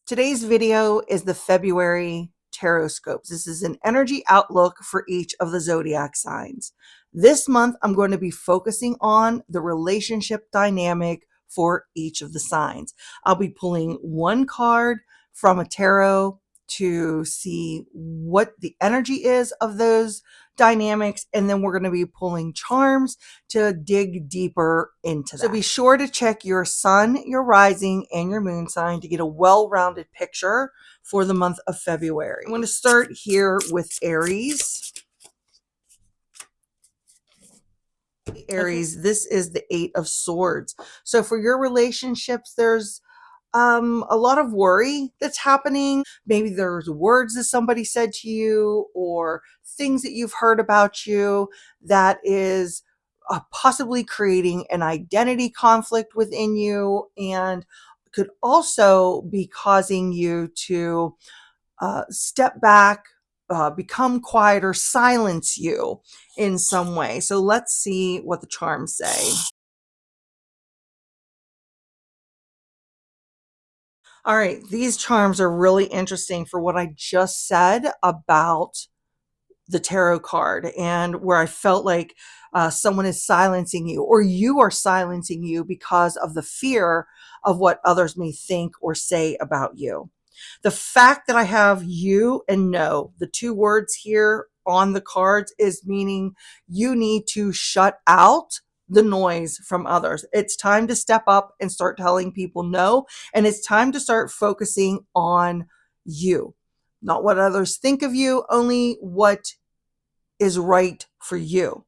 Today's video is the February tarot scopes. This is an energy outlook for each of the zodiac signs. This month, I'm going to be focusing on the relationship dynamic for each of the signs. I'll be pulling one card from a tarot to see what the energy is of those dynamics, and then we're going to be pulling charms to dig deeper into that. So be sure to check your sun, your rising, and your moon sign to get a well-rounded picture for the month of February. I'm going to start here with Aries. Aries, this is the Eight of Swords. So for your relationships, there's a lot of worry that's happening. Maybe there's words that somebody said to you or things that you've heard about you that is possibly creating an identity conflict within you, and could also be causing you to step back, become quieter, silence you in some way. So let's see what the charms say. All right, these charms are really interesting for what I just said about the tarot card, and where I felt like someone is silencing you, or you are silencing you because of the fear of what others may think or say about you. The fact that I have you and no, the two words here on the cards, is meaning you need to shut out the noise from others. It's time to step up and start telling people no. And it's time to start focusing on you, not what others think of you, only what is right for you.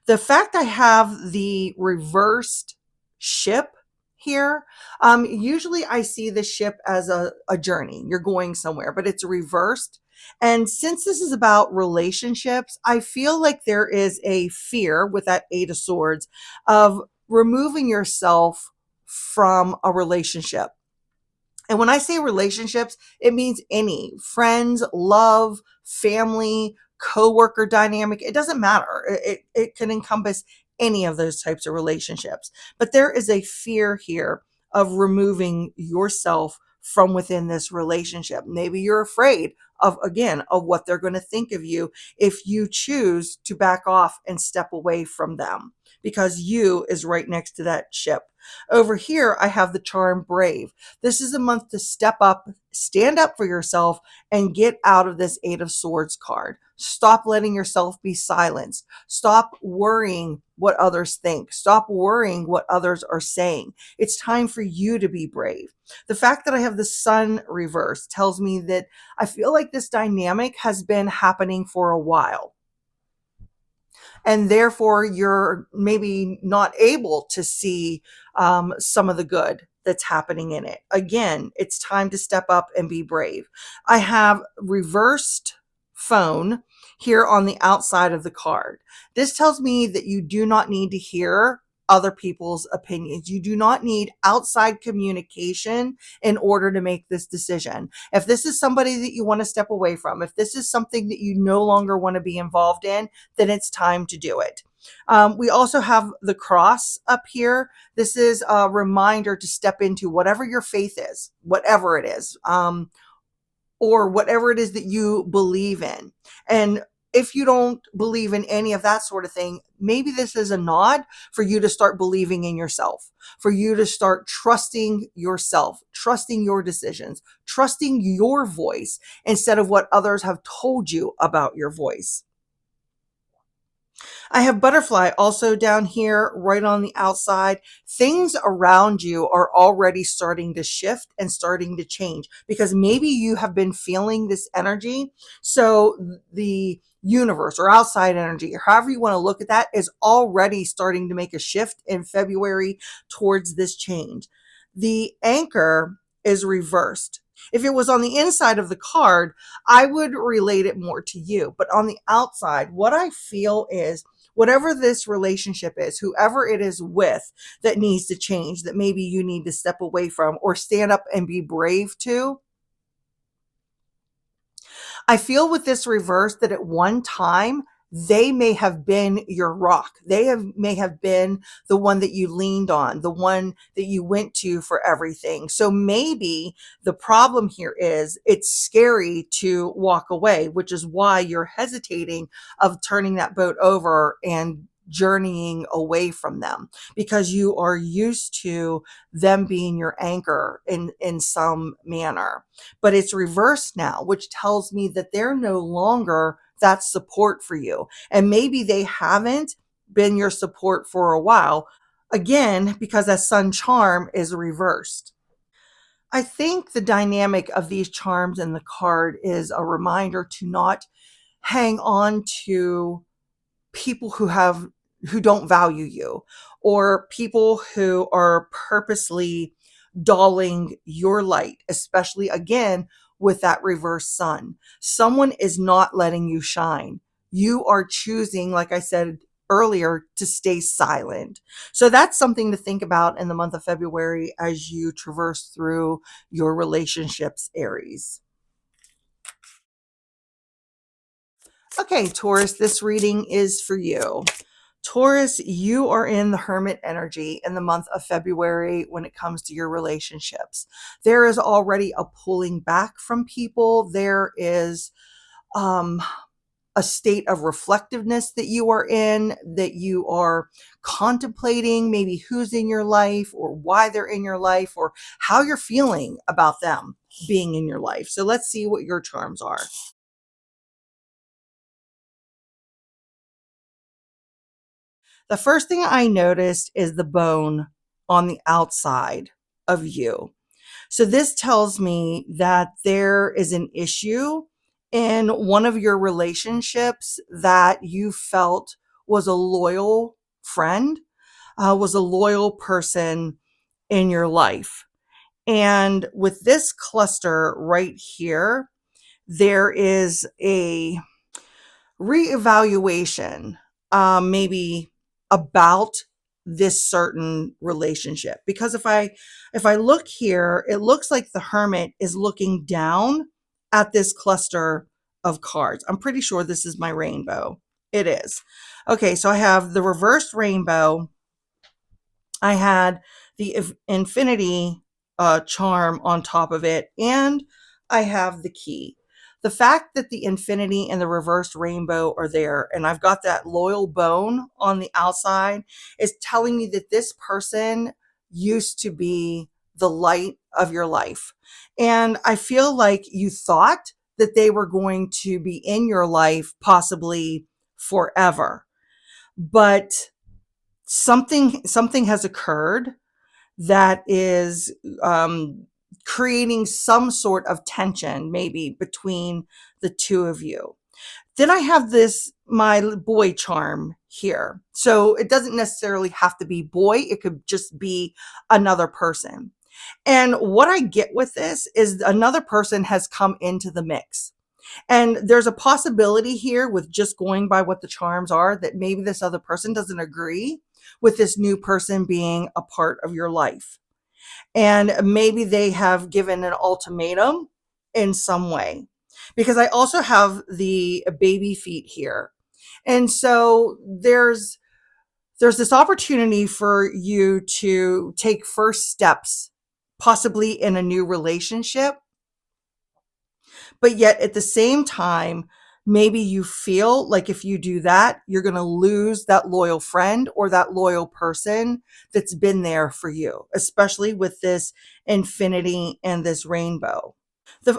The fact I have the reversed ship here, usually I see the ship as a journey. You're going somewhere, but it's reversed. And since this is about relationships, I feel like there is a fear with that Eight of Swords of removing yourself from a relationship. And when I say relationships, it means any friends, love, family, coworker dynamic. It doesn't matter. It can encompass any of those types of relationships. But there is a fear here of removing yourself from within this relationship. Maybe you're afraid of, again, of what they're going to think of you if you choose to back off and step away from them, because you is right next to that ship. Over here, I have the charm Brave. This is a month to step up, stand up for yourself, and get out of this Eight of Swords card. Stop letting yourself be silenced. Stop worrying what others think. Stop worrying what others are saying. It's time for you to be brave. The fact that I have the Sun reversed tells me that I feel like this dynamic has been happening for a while, and therefore you're maybe not able to see some of the good that's happening in it. Again, it's time to step up and be brave. I have reversed phone here on the outside of the card. This tells me that you do not need to hear other people's opinions. You do not need outside communication in order to make this decision. If this is somebody that you want to step away from, if this is something that you no longer want to be involved in, then it's time to do it. We also have the cross up here. This is a reminder to step into whatever your faith is, whatever it is, or whatever it is that you believe in. And if you don't believe in any of that sort of thing, maybe this is a nod for you to start believing in yourself, for you to start trusting yourself, trusting your decisions, trusting your voice instead of what others have told you about your voice. I have butterfly also down here right on the outside. Things around you are already starting to shift and starting to change because maybe you have been feeling this energy. So the universe or outside energy, or however you want to look at that, is already starting to make a shift in February towards this change. The anchor is reversed. If it was on the inside of the card, I would relate it more to you. But on the outside, what I feel is whatever this relationship is, whoever it is with that needs to change, that maybe you need to step away from or stand up and be brave to. I feel with this reverse that at one time, they may have been your rock. May have been the one that you leaned on, the one that you went to for everything. So maybe the problem here is it's scary to walk away, which is why you're hesitating of turning that boat over and journeying away from them, because you are used to them being your anchor in some manner. But it's reversed now, which tells me that they're no longer that support for you. And maybe they haven't been your support for a while, again, because that sun charm is reversed. I think the dynamic of these charms in the card is a reminder to not hang on to people who don't value you, or people who are purposely dulling your light, especially again with that reverse sun. Someone is not letting you shine. You are choosing, like I said earlier, to stay silent. So that's something to think about in the month of February as you traverse through your relationships, Aries. Okay, Taurus, this reading is for you. Taurus, you are in the hermit energy in the month of February when it comes to your relationships. There is already a pulling back from people. There is um, a state of reflectiveness that you are in, that you are contemplating maybe who's in your life or why they're in your life or how you're feeling about them being in your life. So let's see what your charms are. The first thing I noticed is the bone on the outside of you. So this tells me that there is an issue in one of your relationships that you felt was a loyal friend, was a loyal person in your life. And with this cluster right here, there is a reevaluation, maybe about this certain relationship. Because if I look here, it looks like the hermit is looking down at this cluster of cards. I'm pretty sure this is my rainbow. It is. Okay, so I have the reversed rainbow. I had the infinity charm on top of it, and I have the key. The fact that the infinity and the reversed rainbow are there, and I've got that loyal bone on the outside, is telling me that this person used to be the light of your life. And I feel like you thought that they were going to be in your life possibly forever. But something has occurred that is creating some sort of tension maybe between the two of you. Then I have this my boy charm here, so it doesn't necessarily have to be boy, it could just be another person. And what I get with this is another person has come into the mix. And there's a possibility here with just going by what the charms are that maybe this other person doesn't agree with this new person being a part of your life. And maybe they have given an ultimatum in some way. Because I also have the baby feet here. And so there's this opportunity for you to take first steps possibly in a new relationship, but yet at the same time, maybe you feel like if you do that, you're going to lose that loyal friend or that loyal person that's been there for you, especially with this infinity and this rainbow.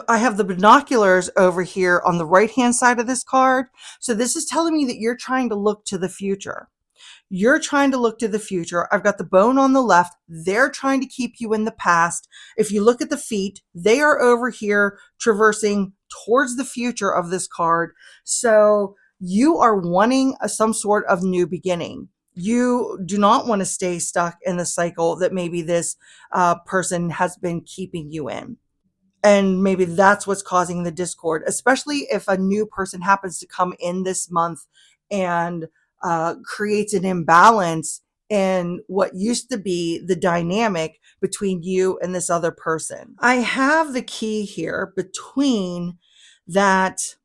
I have the binoculars over here on the right hand side of this card. So this is telling me that you're trying to look to the future. You're trying to look to the future. I've got the bone on the left. They're trying to keep you in the past. If you look at the feet, they are over here traversing towards the future of this card. So you are wanting some sort of new beginning. You do not want to stay stuck in the cycle that maybe this person has been keeping you in. And maybe that's what's causing the discord, especially if a new person happens to come in this month and creates an imbalance in what used to be the dynamic between you and this other person. I have the key here between that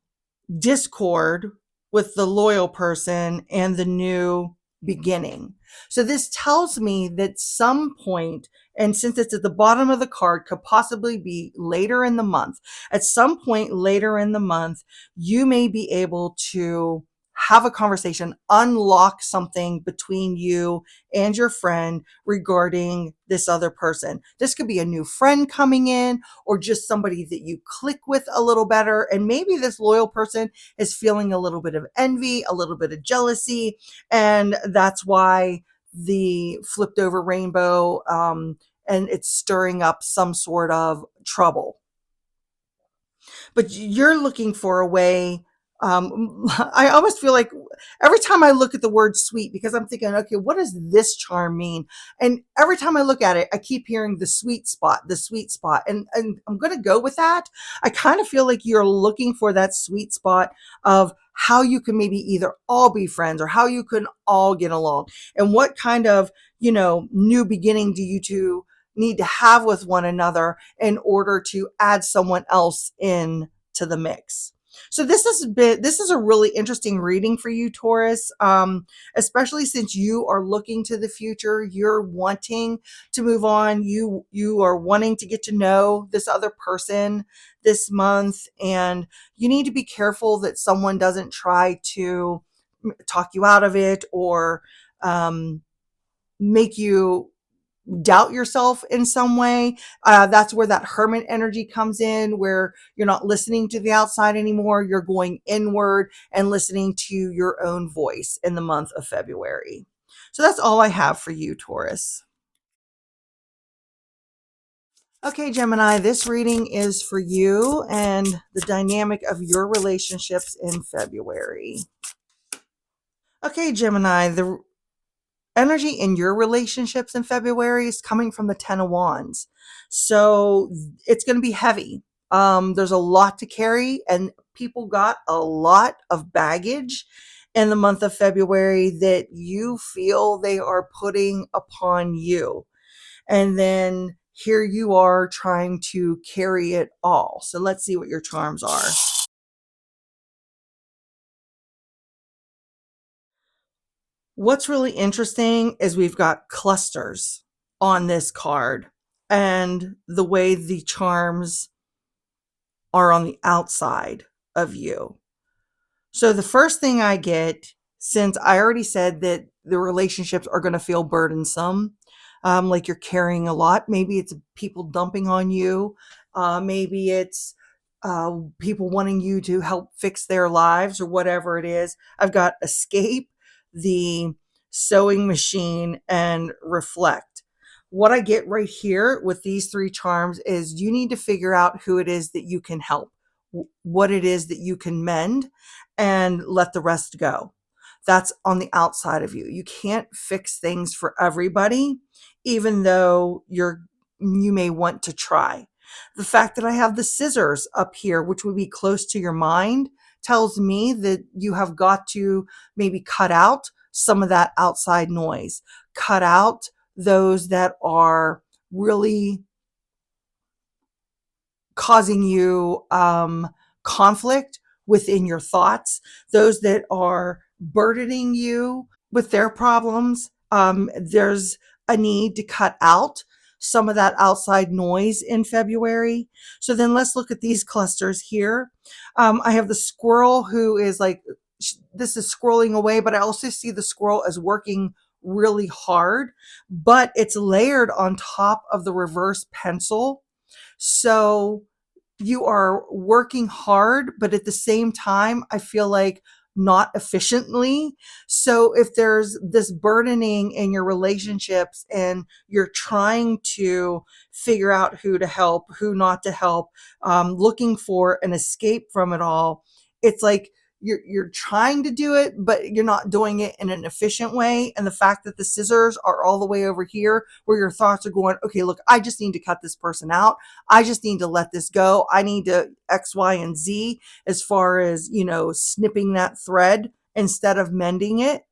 discord with the loyal person and the new beginning. So this tells me that some point, and since it's at the bottom of the card, could possibly be later in the month. At some point later in the month, you may be able to have a conversation, unlock something between you and your friend regarding this other person. This could be a new friend coming in, or just somebody that you click with a little better. And maybe this loyal person is feeling a little bit of envy, a little bit of jealousy. And that's why the flipped over rainbow, and it's stirring up some sort of trouble. But you're looking for a way. I almost feel like every time I look at the word sweet, because I'm thinking, okay, what does this charm mean? And every time I look at it, I keep hearing the sweet spot. And I'm going to go with that. I kind of feel like you're looking for that sweet spot of how you can maybe either all be friends or how you can all get along, and what kind of, new beginning do you two need to have with one another in order to add someone else in to the mix. So this is a really interesting reading for you, Taurus, especially since you are looking to the future. You're wanting to move on. You are wanting to get to know this other person this month, and you need to be careful that someone doesn't try to talk you out of it, or make you doubt yourself in some way. That's where that hermit energy comes in, where you're not listening to the outside anymore. You're going inward and listening to your own voice in the month of February. So that's all I have for you, Taurus. Okay, Gemini, this reading is for you and the dynamic of your relationships in February. Okay, Gemini, the energy in your relationships in February is coming from the 10 of Wands. So it's going to be heavy. There's a lot to carry, and people got a lot of baggage in the month of February that you feel they are putting upon you. And then here you are trying to carry it all. So let's see what your charms are. What's really interesting is we've got clusters on this card, and the way the charms are on the outside of you. So the first thing I get, since I already said that the relationships are going to feel burdensome, like you're carrying a lot. Maybe it's people dumping on you. Maybe it's people wanting you to help fix their lives or whatever it is. I've got escape, the sewing machine, and reflect. What I get right here with these three charms is you need to figure out who it is that you can help, what it is that you can mend, and let the rest go. That's on the outside of you. You can't fix things for everybody, even though you may want to try. The fact that I have the scissors up here, which would be close to your mind, tells me that you have got to maybe cut out some of that outside noise, cut out those that are really causing you conflict within your thoughts, those that are burdening you with their problems. There's a need to cut out some of that outside noise in February. So then let's look at these clusters here. I have the squirrel who is like, this is scrolling away, but I also see the squirrel as working really hard, but it's layered on top of the reverse pencil. So you are working hard, but at the same time, I feel like not efficiently. So if there's this burdening in your relationships and you're trying to figure out who to help, who not to help, looking for an escape from it all, it's like you're trying to do it, but you're not doing it in an efficient way. And the fact that the scissors are all the way over here, where your thoughts are going, okay, look, I just need to cut this person out. I just need to let this go. I need to X, Y, and Z as far as, snipping that thread instead of mending it,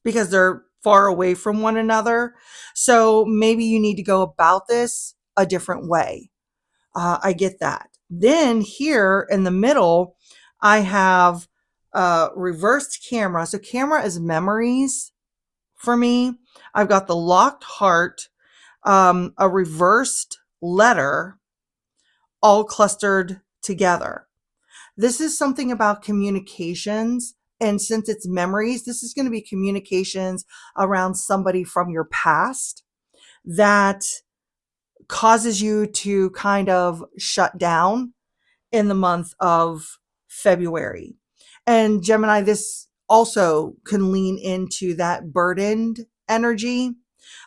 because they're far away from one another. So maybe you need to go about this a different way. I get that. Then here in the middle, I have reversed camera. So camera is memories for me. I've got the locked heart, a reversed letter, all clustered together. This is something about communications. And since it's memories, this is going to be communications around somebody from your past that causes you to kind of shut down in the month of February. And Gemini, this also can lean into that burdened energy.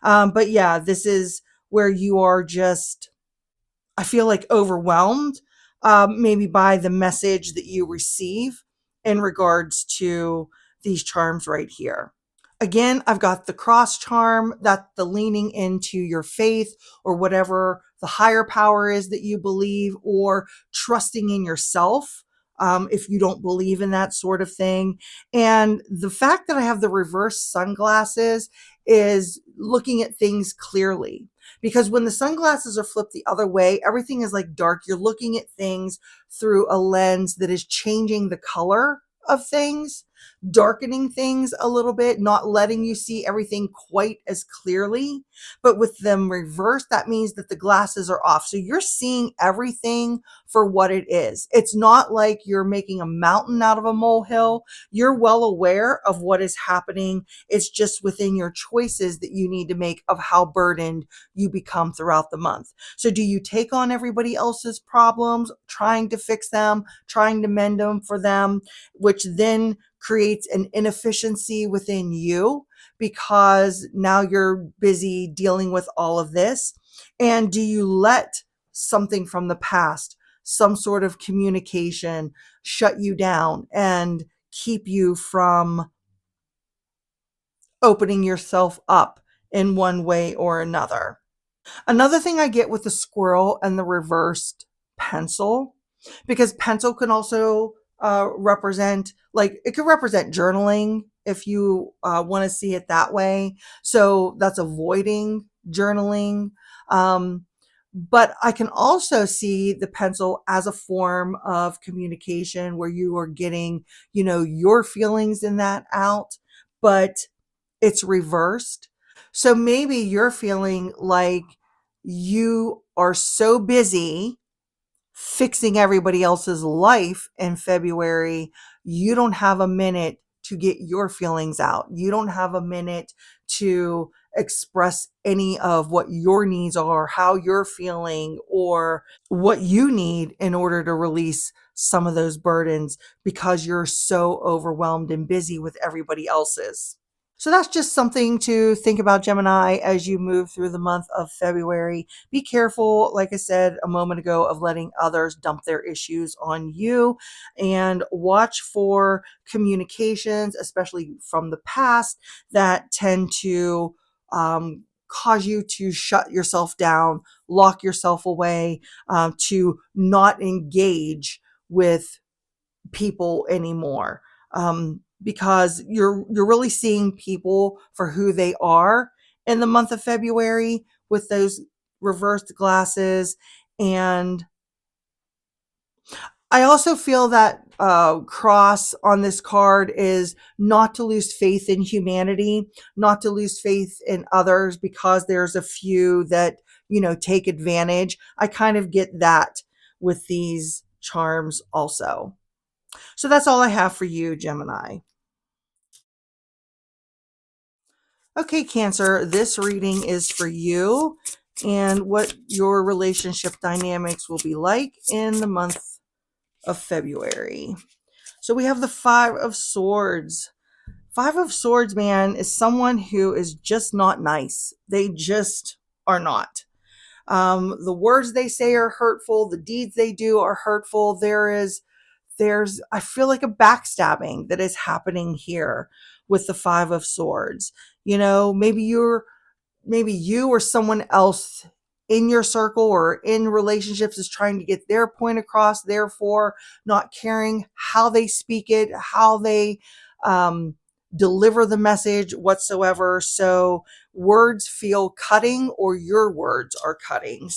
But yeah, this is where you are just, I feel like, overwhelmed, maybe by the message that you receive in regards to these charms right here. Again, I've got the cross charm, that the leaning into your faith or whatever the higher power is that you believe, or trusting in yourself, if you don't believe in that sort of thing. And the fact that I have the reverse sunglasses is looking at things clearly. Because when the sunglasses are flipped the other way, everything is like dark. You're looking at things through a lens that is changing the color of things, darkening things a little bit, not letting you see everything quite as clearly. But with them reversed, that means that the glasses are off. So you're seeing everything for what it is. It's not like you're making a mountain out of a molehill. You're well aware of what is happening. It's just within your choices that you need to make of how burdened you become throughout the month. So do you take on everybody else's problems, trying to fix them, trying to mend them for them, which then creates an inefficiency within you because now you're busy dealing with all of this? And do you let something from the past, some sort of communication, shut you down and keep you from opening yourself up in one way or another? Another thing I get with the squirrel and the reversed pencil, because pencil can also represent, like, it could represent journaling if you want to see it that way. So that's avoiding journaling. But I can also see the pencil as a form of communication where you are getting, your feelings in that out, but it's reversed. So maybe you're feeling like you are so busy fixing everybody else's life in February, you don't have a minute to get your feelings out. You don't have a minute to express any of what your needs are, how you're feeling, or what you need in order to release some of those burdens because you're so overwhelmed and busy with everybody else's. So that's just something to think about, Gemini, as you move through the month of February. Be careful, like I said a moment ago, of letting others dump their issues on you, and watch for communications, especially from the past, that tend to cause you to shut yourself down, lock yourself away, to not engage with people anymore, because you're really seeing people for who they are in the month of February with those reversed glasses. And I also feel that cross on this card is not to lose faith in humanity, not to lose faith in others because there's a few that, take advantage. I kind of get that with these charms also. So that's all I have for you, Gemini. Okay, Cancer, this reading is for you and what your relationship dynamics will be like in the month of February. So we have the Five of Swords. Five of Swords, man, is someone who is just not nice. They just are not. The words they say are hurtful. The deeds they do are hurtful. There's, I feel like, a backstabbing that is happening here with the Five of Swords. Maybe you or someone else in your circle or in relationships is trying to get their point across, therefore not caring how they speak it, how they deliver the message whatsoever. So words feel cutting, or your words are cutting.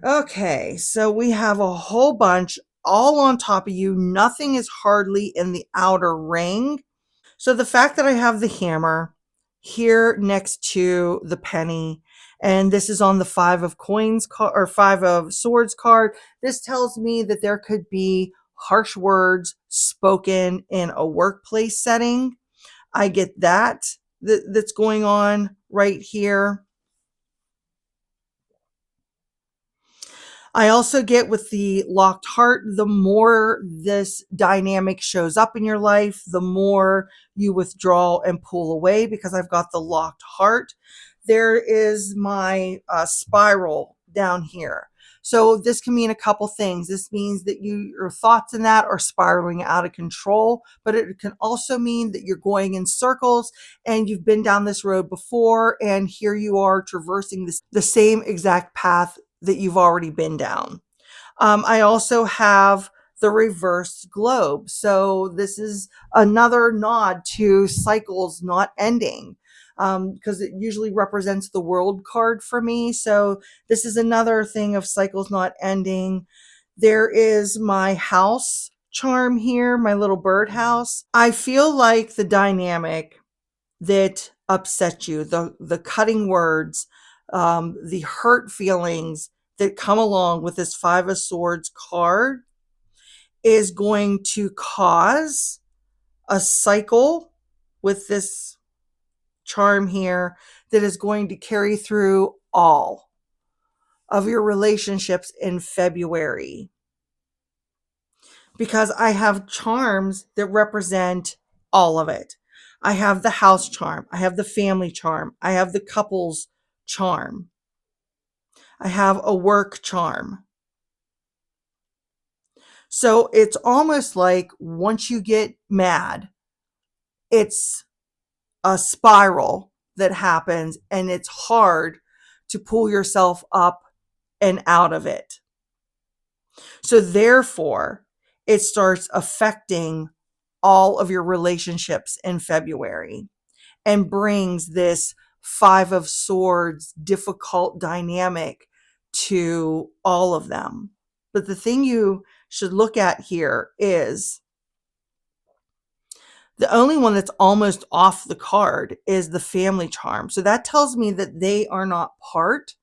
Okay, so we have a whole bunch all on top of you. Nothing is hardly in the outer ring. So the fact that I have the hammer here next to the penny, and this is on the five of coins or five of swords card, this tells me that there could be harsh words spoken in a workplace setting. I get that's going on right here. I also get with the locked heart, the more this dynamic shows up in your life, the more you withdraw and pull away because I've got the locked heart. There is my spiral down here. So this can mean a couple things. This means that your thoughts in that are spiraling out of control, but it can also mean that you're going in circles and you've been down this road before, and here you are traversing the same exact path that you've already been down. I also have the reverse globe. So this is another nod to cycles not ending, because it usually represents the world card for me. So this is another thing of cycles not ending. There is my house charm here, my little birdhouse. I feel like the dynamic that upset you, the cutting words, the hurt feelings that come along with this Five of Swords card is going to cause a cycle with this charm here that is going to carry through all of your relationships in February. Because I have charms that represent all of it. I have the house charm, I have the family charm, I have the couples charm, I have a work charm. So it's almost like once you get mad, it's a spiral that happens and it's hard to pull yourself up and out of it. So therefore, it starts affecting all of your relationships in February and brings this Five of Swords difficult dynamic to all of them. But the thing you should look at here is the only one that's almost off the card is the family charm. So that tells me that they are not part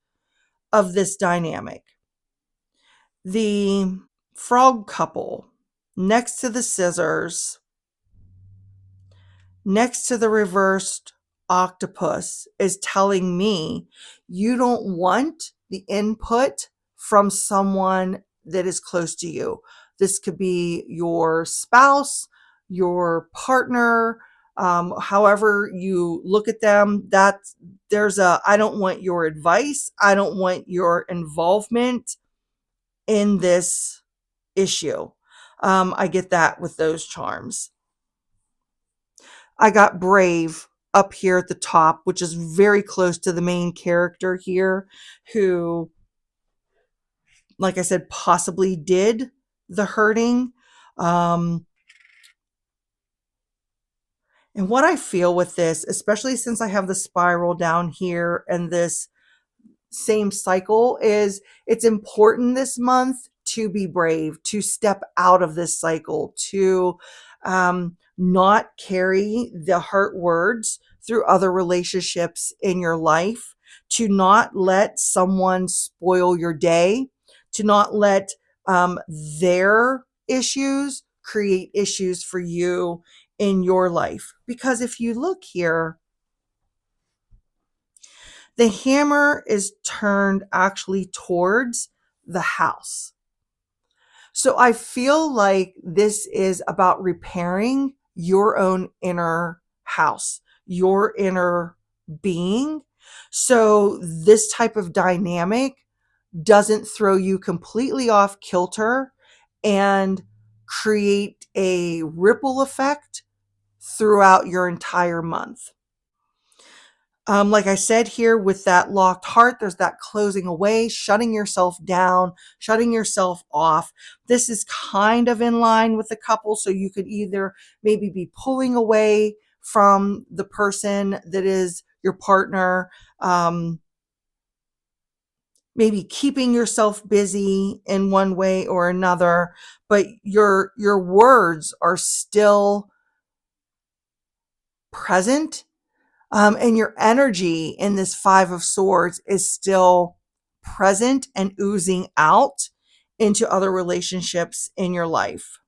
of this dynamic. The frog couple next to the scissors, next to the reversed octopus, is telling me you don't want the input from someone that is close to you. This could be your spouse, your partner, however you look at them. I don't want your advice. I don't want your involvement in this issue. I get that with those charms. I got brave up here at the top, which is very close to the main character here, who, like I said, possibly did the hurting. Um, and what I feel with this, especially since I have the spiral down here and this same cycle, is it's important this month to be brave, to step out of this cycle, to not carry the hurt words through other relationships in your life, to not let someone spoil your day, to not let their issues create issues for you in your life. Because if you look here, the hammer is turned actually towards the house. So I feel like this is about repairing your own inner house, your inner being. So this type of dynamic doesn't throw you completely off kilter and create a ripple effect throughout your entire month. Like I said here, with that locked heart, there's that closing away, shutting yourself down, shutting yourself off. This is kind of in line with the couple. So you could either maybe be pulling away from the person that is your partner, maybe keeping yourself busy in one way or another, but your words are still present. And your energy in this Five of Swords is still present and oozing out into other relationships in your life.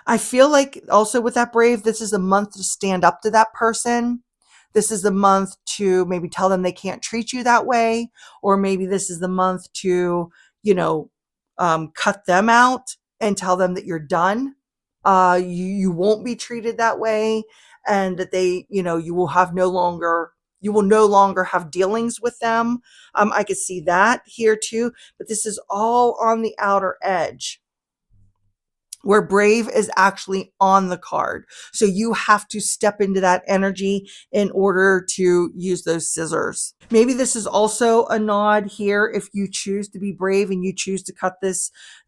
I feel like also with that brave, this is a month to stand up to that person. This is the month to maybe tell them they can't treat you that way, or maybe this is the month to, you know, cut them out and tell them that you're done. You won't be treated that way, and that they, you will have no longer you will no longer have dealings with them. I could see that here too, but this is all on the outer edge where brave is actually on the card. So you have to step into that energy in order to use those scissors. Maybe this is also a nod here if you choose to be brave and you choose to cut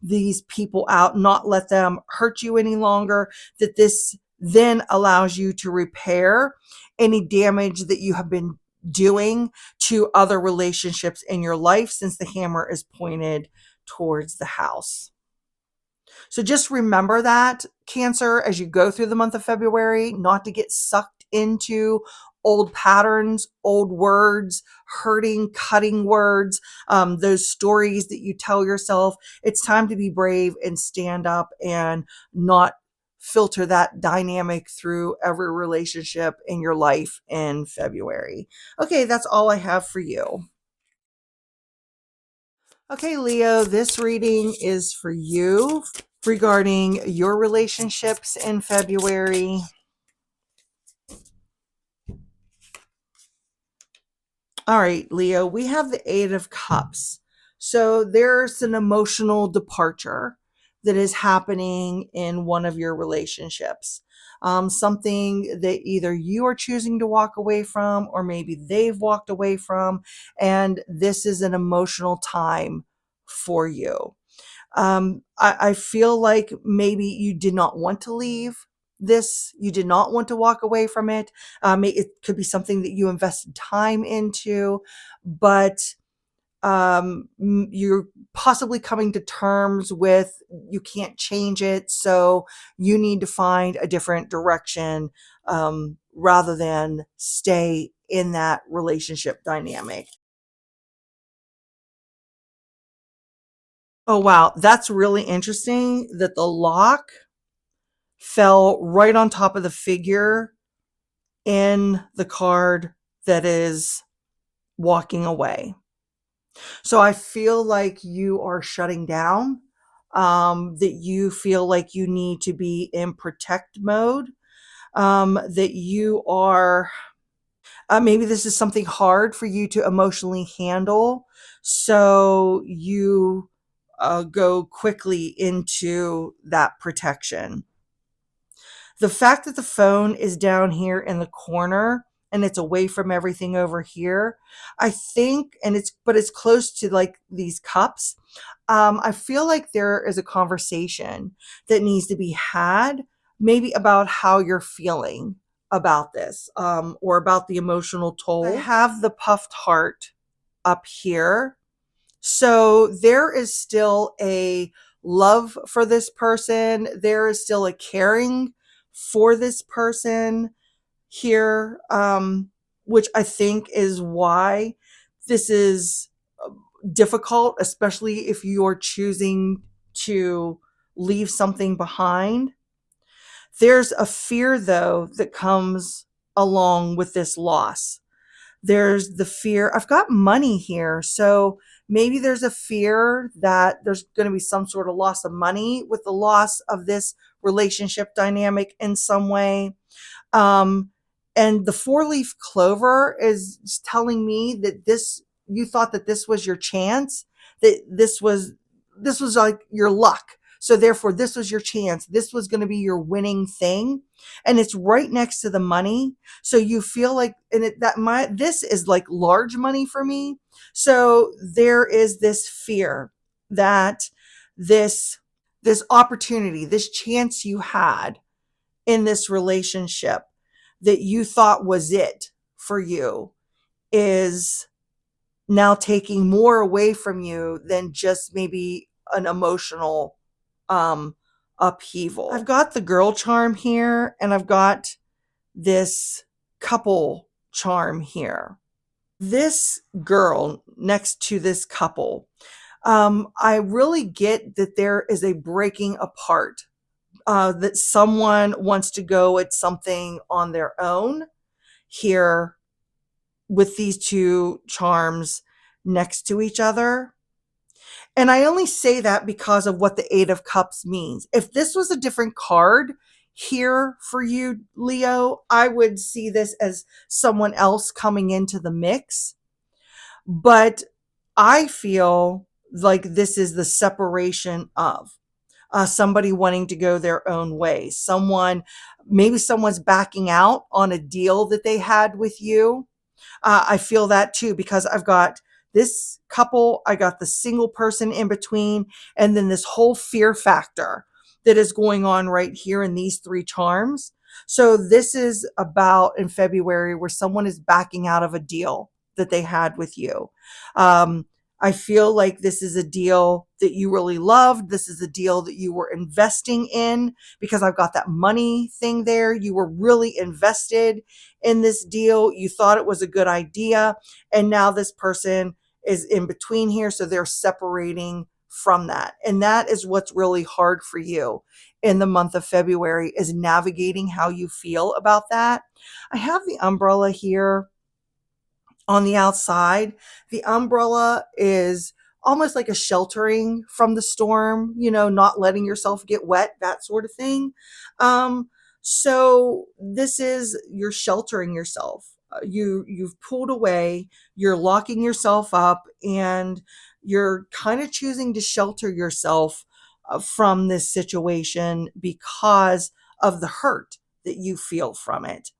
these people out, not let them hurt you any longer, that this then allows you to repair any damage that you have been doing to other relationships in your life, since the hammer is pointed towards the house. So just remember that, Cancer, as you go through the month of February, not to get sucked into old patterns, old words, hurting, cutting words, those stories that you tell yourself. It's time to be brave and stand up and not filter that dynamic through every relationship in your life in February. Okay, that's all I have for you. Okay, Leo, this reading is for you regarding your relationships in February. All right, Leo, we have the Eight of Cups. So there's an emotional departure that is happening in one of your relationships. Something that either you are choosing to walk away from, or maybe they've walked away from. And this is an emotional time for you. I feel like maybe you did not want to leave this. You did not want to walk away from it. It could be something that you invested time into, but you're possibly coming to terms with you can't change it. So you need to find a different direction rather than stay in that relationship dynamic. Oh, wow. That's really interesting that the lock fell right on top of the figure in the card that is walking away. So I feel like you are shutting down, that you feel like you need to be in protect mode, that you are, maybe this is something hard for you to emotionally handle. So you go quickly into that protection. The fact that the phone is down here in the corner and it's away from everything over here, I think, but it's close to like these cups. I feel like there is a conversation that needs to be had, maybe about how you're feeling about this, or about the emotional toll. I have the puffed heart up here. So there is still a love for this person. There is still a caring for this person here, which I think is why this is difficult, especially if you're choosing to leave something behind. There's a fear, though, that comes along with this loss. There's the fear. I've got money here. So maybe there's a fear that there's going to be some sort of loss of money with the loss of this relationship dynamic in some way. Um, and the four-leaf clover is telling me that you thought that this was your chance, that this was like your luck. So therefore, this was your chance. This was going to be your winning thing, and it's right next to the money. So you feel like, this is like large money for me. So there is this fear that this opportunity, this chance you had in this relationship that you thought was it for you is now taking more away from you than just maybe an emotional upheaval. I've got the girl charm here, and I've got this couple charm here. This girl next to this couple, I really get that there is a breaking apart, that someone wants to go at something on their own here with these two charms next to each other. And I only say that because of what the Eight of Cups means. If this was a different card here for you, Leo, I would see this as someone else coming into the mix. But I feel like this is the separation of somebody wanting to go their own way. Maybe someone's backing out on a deal that they had with you. I feel that too, because I've got this couple, I got the single person in between, and then this whole fear factor that is going on right here in these three charms. So this is about in February where someone is backing out of a deal that they had with you. I feel like this is a deal that you really loved. This is a deal that you were investing in, because I've got that money thing there. You were really invested in this deal. You thought it was a good idea. And now this person is in between here. So they're separating from that. And that is what's really hard for you in the month of February, is navigating how you feel about that. I have the umbrella here on the outside. The umbrella is almost like a sheltering from the storm, not letting yourself get wet, that sort of thing. So this is, you're sheltering yourself. You've pulled away, you're locking yourself up, and you're kind of choosing to shelter yourself from this situation because of the hurt that you feel from it.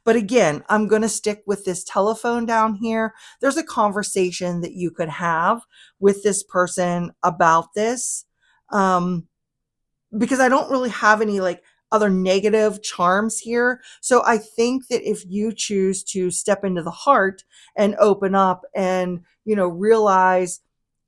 But again, I'm going to stick with this telephone down here. There's a conversation that you could have with this person about this, because I don't really have any like other negative charms here. So I think that if you choose to step into the heart and open up and, realize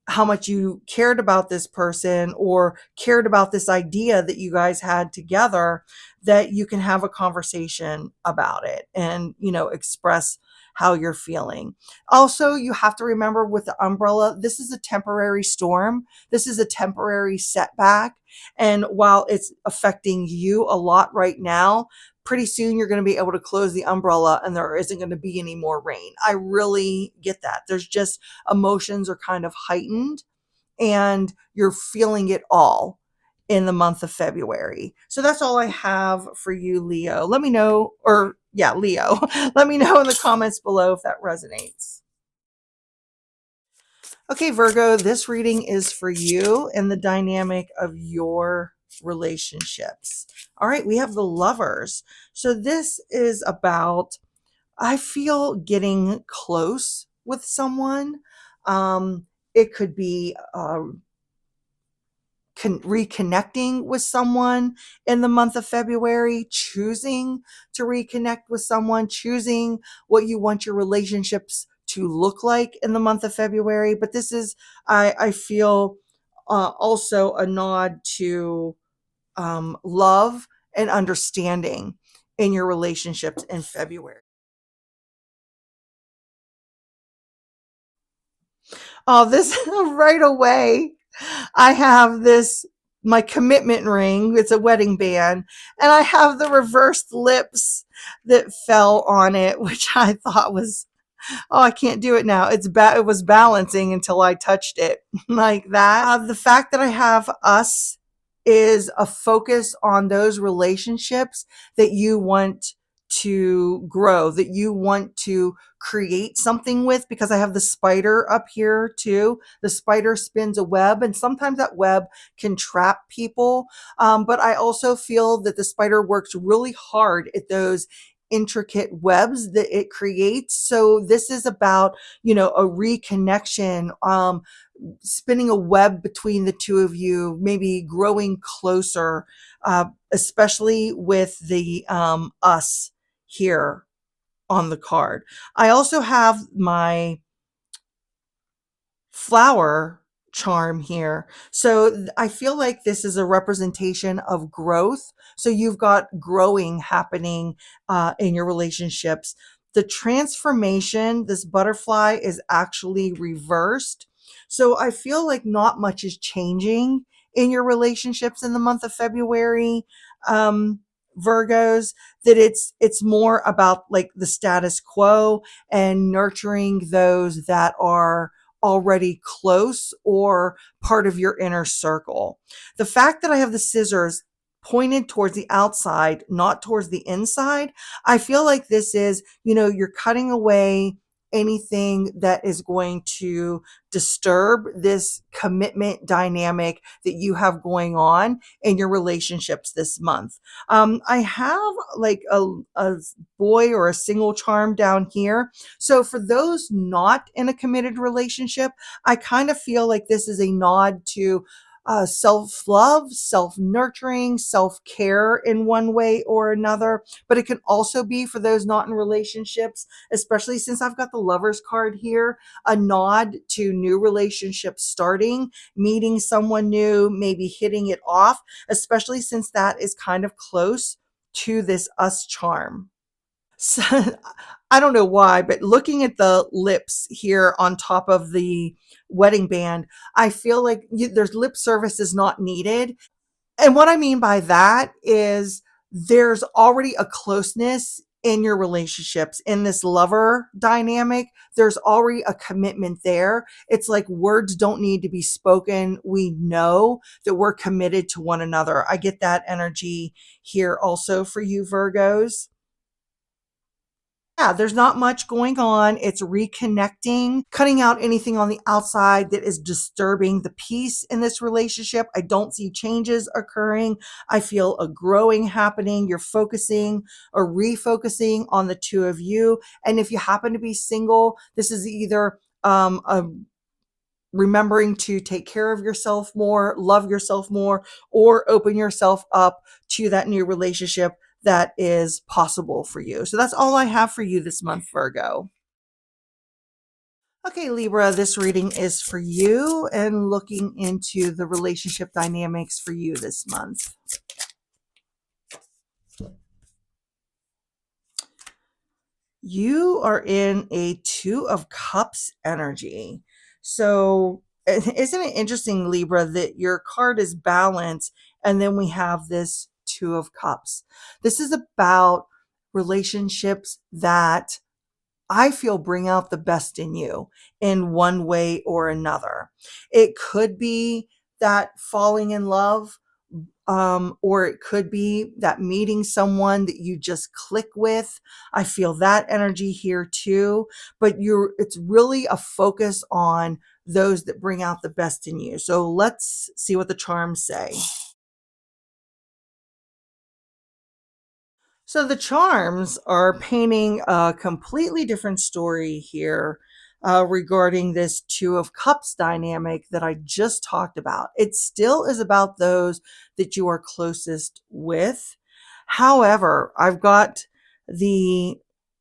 how much you cared about this person or cared about this idea that you guys had together, that you can have a conversation about it and, express how you're feeling. Also, you have to remember with the umbrella, this is a temporary storm. This is a temporary setback. And while it's affecting you a lot right now, pretty soon you're going to be able to close the umbrella and there isn't going to be any more rain. I really get that. There's just emotions are kind of heightened and you're feeling it all in the month of February. So that's all I have for you, Leo. Let me know, Leo, let me know in the comments below if that resonates. Okay, Virgo, this reading is for you and the dynamic of your relationships. All right, we have the Lovers. So this is about, I feel, getting close with someone. It could be reconnecting with someone in the month of February, choosing to reconnect with someone, choosing what you want your relationships to look like in the month of February. But this is, I feel, also a nod to love and understanding in your relationships in February. Oh, this right away. I have my commitment ring. It's a wedding band. And I have the reversed lips that fell on it, which I thought was, oh, I can't do it now. It was balancing until I touched it like that. The fact that I have us is a focus on those relationships that you want to grow, that you want to create something with, because I have the spider up here too. The spider spins a web, and sometimes that web can trap people. But I also feel that the spider works really hard at those intricate webs that it creates. So this is about, a reconnection, spinning a web between the two of you, maybe growing closer, especially with the us here on the card. I also have my flower charm here. So I feel like this is a representation of growth. So you've got growing happening in your relationships. The transformation, this butterfly is actually reversed. So I feel like not much is changing in your relationships in the month of February. Virgos, that it's more about like the status quo and nurturing those that are already close or part of your inner circle. The fact that I have the scissors pointed towards the outside, not towards the inside, I feel like this is, you're cutting away anything that is going to disturb this commitment dynamic that you have going on in your relationships this month. I have like a boy or a single charm down here. So for those not in a committed relationship, I kind of feel like this is a nod to self love, self nurturing, self care in one way or another. But it can also be for those not in relationships, especially since I've got the lover's card here, a nod to new relationships starting, meeting someone new, maybe hitting it off, especially since that is kind of close to this us charm. So, I don't know why, but looking at the lips here on top of the wedding band, I feel like there's lip service is not needed. And what I mean by that is there's already a closeness in your relationships in this lover dynamic. There's already a commitment there. It's like words don't need to be spoken. We know that we're committed to one another. I get that energy here also for you, Virgos. Yeah, there's not much going on. It's reconnecting, cutting out anything on the outside that is disturbing the peace in this relationship. I don't see changes occurring. I feel a growing happening. You're focusing or refocusing on the two of you. And if you happen to be single, this is either a remembering to take care of yourself more, love yourself more, or open yourself up to that new relationship that is possible for you. So that's all I have for you this month, Virgo. Okay, Libra, this reading is for you and looking into the relationship dynamics for you this month. You are in a Two of Cups energy. So, isn't it interesting, Libra, that your card is balance and then we have this Two of Cups? This is about relationships that I feel bring out the best in you in one way or another. It could be that falling in love, or it could be that meeting someone that you just click with. I feel that energy here too. But it's really a focus on those that bring out the best in you. So let's see what the charms say. So the charms are painting a completely different story here regarding this Two of Cups dynamic that I just talked about. It still is about those that you are closest with. However, I've got the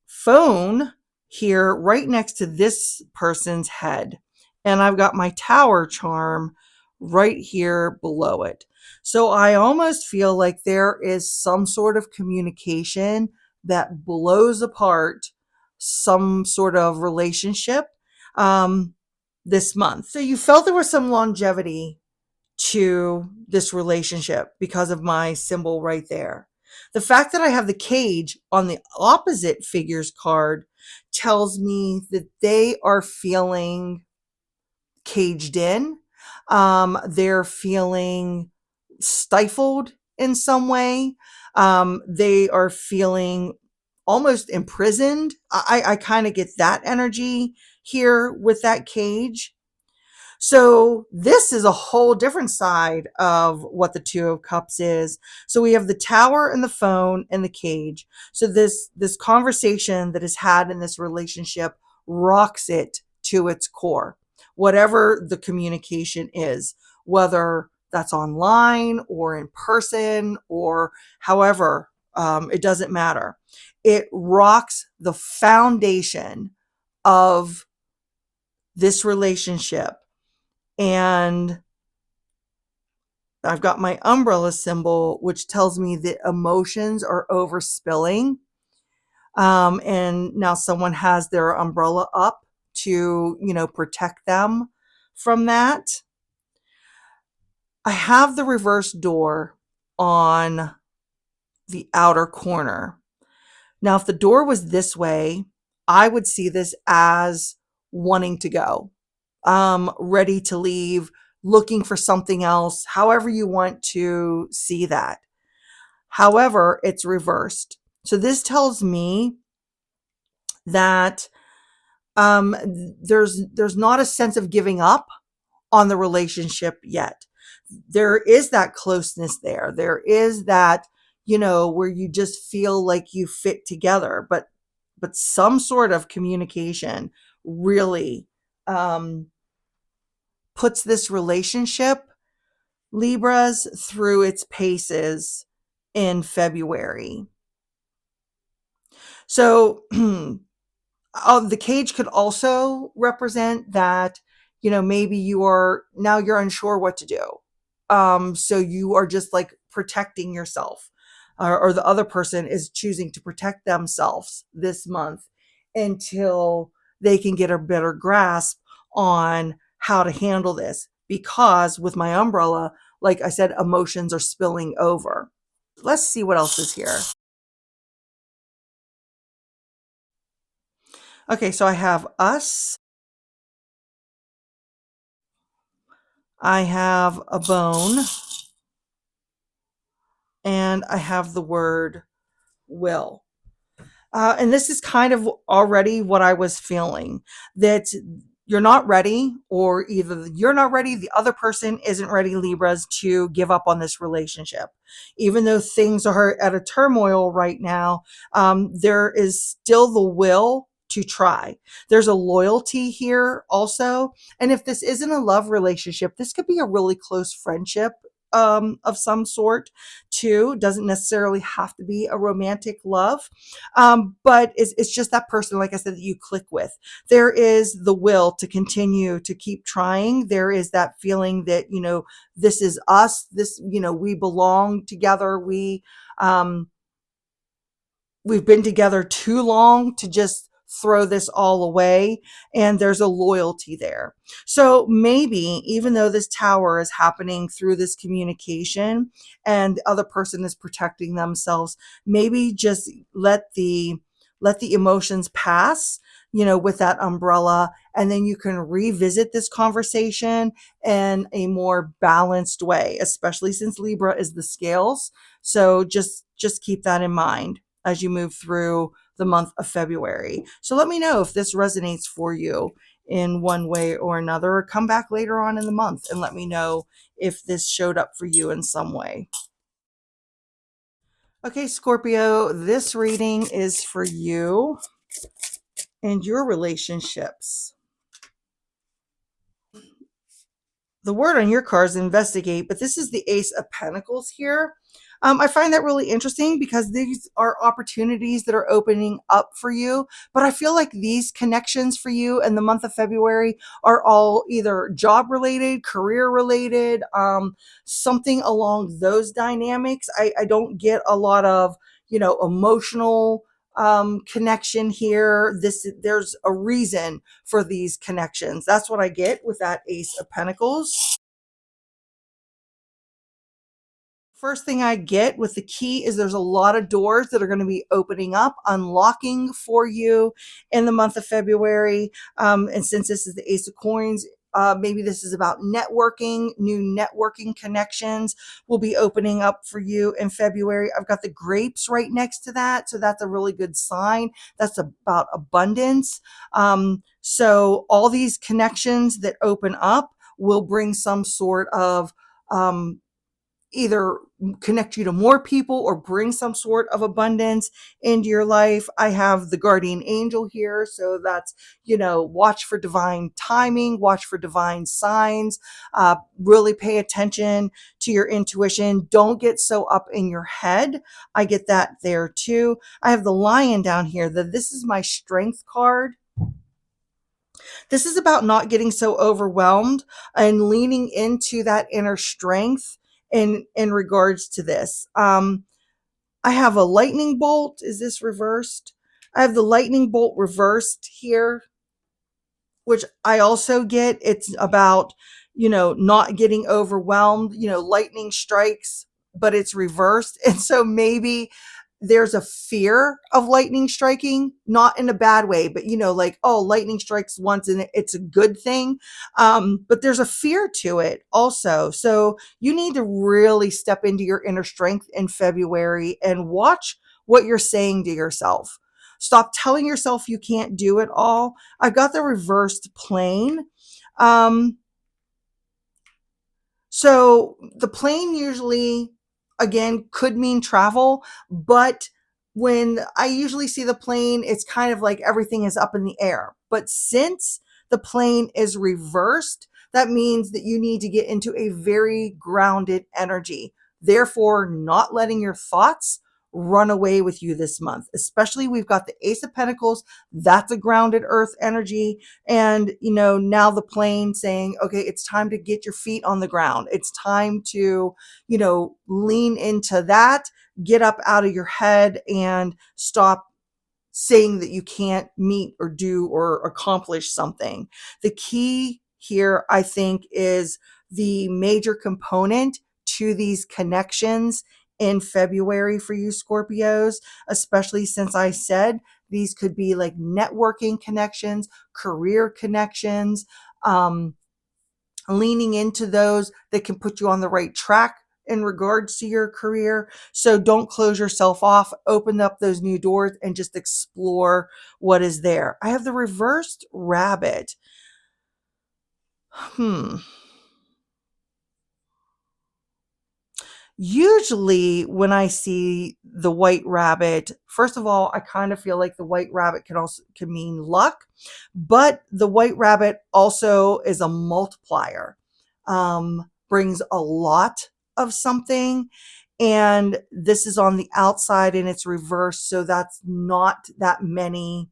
phone here right next to this person's head, and I've got my tower charm right here below it. So I almost feel like there is some sort of communication that blows apart some sort of relationship um, this month. So you felt there was some longevity to this relationship because of my symbol right there. The fact that I have the cage on the opposite figures card tells me that they are feeling caged in. They're feeling stifled in some way. They are feeling almost imprisoned. I kind of get that energy here with that cage. So this is a whole different side of what the Two of Cups is. So we have the tower and the phone and the cage. So this conversation that is had in this relationship rocks it to its core. Whatever the communication is, whether that's online or in person or however, it doesn't matter. It rocks the foundation of this relationship And I've got my umbrella symbol, which tells me that emotions are overspilling. And now someone has their umbrella up to, protect them from that. I have the reverse door on the outer corner. Now, if the door was this way, I would see this as wanting to go, ready to leave, looking for something else, however you want to see that. However, it's reversed. So this tells me that there's not a sense of giving up on the relationship yet. There is that closeness there. There is that, where you just feel like you fit together, but some sort of communication really um, puts this relationship, Libras, through its paces in February. So the cage could also represent that, maybe you're unsure what to do. So you are just like protecting yourself, or the other person is choosing to protect themselves this month until they can get a better grasp on how to handle this. Because with my umbrella, like I said, emotions are spilling over. Let's see what else is here. Okay, so I have us. I have a bone, and I have the word will. And this is kind of already what I was feeling, that you're not ready, or either you're not ready, the other person isn't ready, Libras, to give up on this relationship. Even though things are at a turmoil right now, there is still the will to try. There's a loyalty here also. And if this isn't a love relationship, this could be a really close friendship of some sort too. Doesn't necessarily have to be a romantic love, but it's just that person, like I said, that you click with. There is the will to continue to keep trying. There is that feeling that, this is us. This, we belong together. We've been together too long to just throw this all away, and there's a loyalty there. So maybe even though this tower is happening through this communication and the other person is protecting themselves, maybe just let the emotions pass, with that umbrella, and then you can revisit this conversation in a more balanced way, especially since Libra is the scales. So just keep that in mind as you move through the month of February. So let me know if this resonates for you in one way or another, or come back later on in the month and let me know if this showed up for you in some way. Okay, Scorpio, this reading is for you and your relationships. The word on your card is investigate, but this is the Ace of Pentacles here. I find that really interesting because these are opportunities that are opening up for you. But I feel like these connections for you in the month of February are all either job related, career related, something along those dynamics. I don't get a lot of, emotional connection here. There's a reason for these connections. That's what I get with that Ace of Pentacles. First thing I get with the key is there's a lot of doors that are going to be opening up, unlocking for you in the month of February. And since this is the Ace of Coins, maybe this is about networking. New networking connections will be opening up for you in February. I've got the grapes right next to that, so that's a really good sign. That's about abundance. So all these connections that open up will bring some sort of either connect you to more people or bring some sort of abundance into your life. I have the guardian angel here. So that's, watch for divine timing, watch for divine signs, really pay attention to your intuition. Don't get so up in your head. I get that there too. I have the lion down here. This is my strength card. This is about not getting so overwhelmed and leaning into that inner strength in regards to this. I have a lightning bolt. Is this reversed? I have the lightning bolt reversed here, which I also get. It's about, not getting overwhelmed, lightning strikes, but it's reversed. And so maybe there's a fear of lightning striking, not in a bad way, but like, oh, lightning strikes once and it's a good thing. But there's a fear to it also. So you need to really step into your inner strength in February and watch what you're saying to yourself. Stop telling yourself you can't do it all. I've got the reversed plane. Um, so the plane usually, again, could mean travel, but when I usually see the plane, it's kind of like everything is up in the air. But since the plane is reversed, that means that you need to get into a very grounded energy. Therefore, not letting your thoughts run away with you this month. Especially, we've got the Ace of Pentacles. That's a grounded earth energy. And, now the plane saying, okay, it's time to get your feet on the ground. It's time to, lean into that, get up out of your head and stop saying that you can't meet or do or accomplish something. The key here, I think, is the major component to these connections in February for you Scorpios, especially since I said these could be like networking connections, career connections, leaning into those that can put you on the right track in regards to your career. So don't close yourself off, open up those new doors and just explore what is there. I have the reversed rabbit. Hmm. Usually when I see the white rabbit, first of all, I kind of feel like the white rabbit can mean luck, but the white rabbit also is a multiplier. Brings a lot of something, and this is on the outside and it's reversed, so that's not many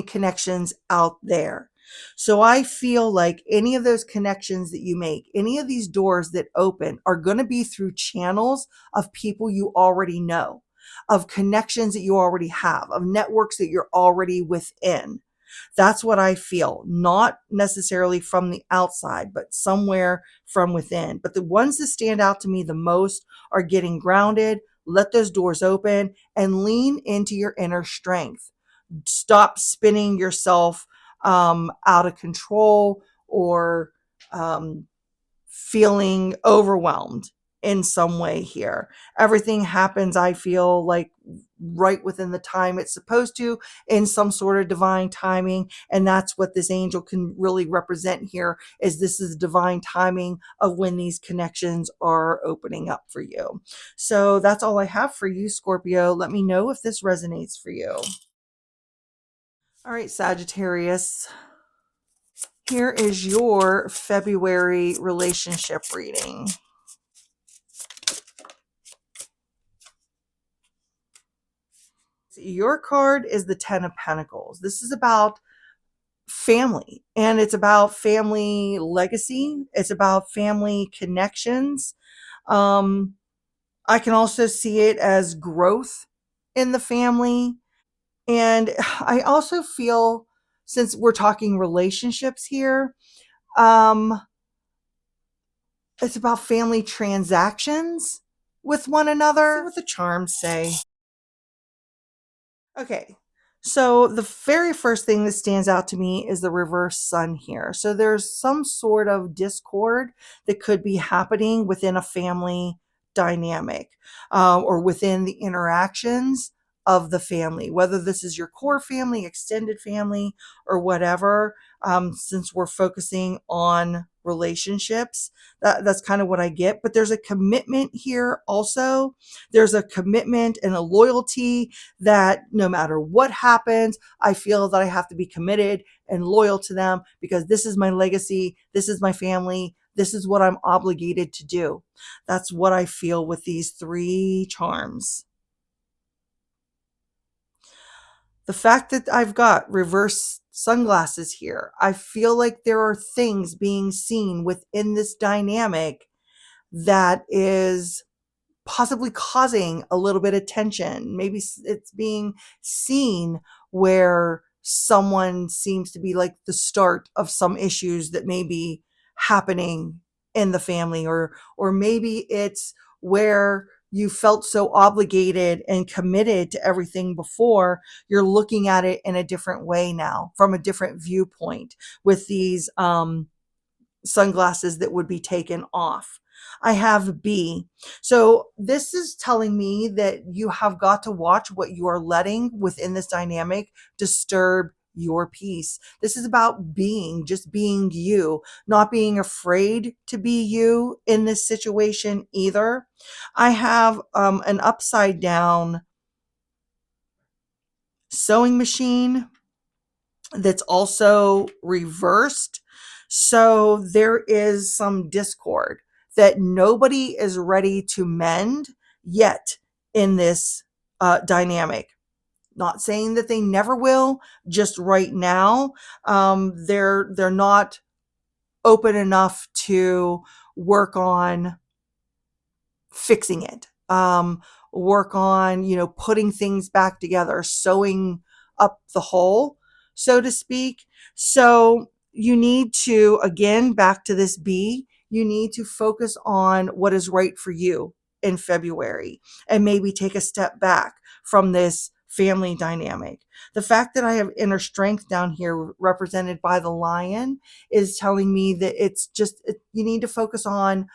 connections out there. So I feel like any of those connections that you make, any of these doors that open are going to be through channels of people you already know, of connections that you already have, of networks that you're already within. That's what I feel, not necessarily from the outside, but somewhere from within. But the ones that stand out to me the most are getting grounded, let those doors open, and lean into your inner strength. Stop spinning yourself out of control or feeling overwhelmed in some way here. Everything happens, I feel like, right within the time it's supposed to, in some sort of divine timing. And that's what this angel can really represent here, is this is divine timing of when these connections are opening up for you. So that's all I have for you, Scorpio. Let me know if this resonates for you. All right, Sagittarius, here is your February relationship reading. Your card is the Ten of Pentacles. This is about family, and it's about family legacy. It's about family connections. Um, I can also see it as growth in the family. And I also feel, since we're talking relationships here, um, it's about family transactions with one another. See what the charms say. Okay. So the very first thing that stands out to me is the reverse sun here. So there's some sort of discord that could be happening within a family dynamic, or within the interactions of the family, whether this is your core family, extended family, or whatever. Since we're focusing on relationships, that's kind of what I get. But there's a commitment here also. There's a commitment and a loyalty that no matter what happens, I feel that I have to be committed and loyal to them because this is my legacy. This is my family. This is what I'm obligated to do. That's what I feel with these three charms. The fact that I've got reverse sunglasses here. I feel like there are things being seen within this dynamic that is possibly causing a little bit of tension. Maybe it's being seen where someone seems to be like the start of some issues that may be happening in the family, or maybe it's where you felt so obligated and committed to everything before. You're looking at it in a different way now, from a different viewpoint, with these sunglasses that would be taken off. I have B. So this is telling me that you have got to watch what you are letting within this dynamic disturb your peace. This is about just being you, not being afraid to be you in this situation either. I have an upside down sewing machine that's also reversed. So there is some discord that nobody is ready to mend yet in this dynamic. Not saying that they never will, just right now, they're not open enough to work on fixing it, work on, putting things back together, sewing up the hole, so to speak. So you need to, again, back to this B, you need to focus on what is right for you in February, and maybe take a step back from this family dynamic. The fact that I have inner strength down here represented by the lion is telling me that you need to focus on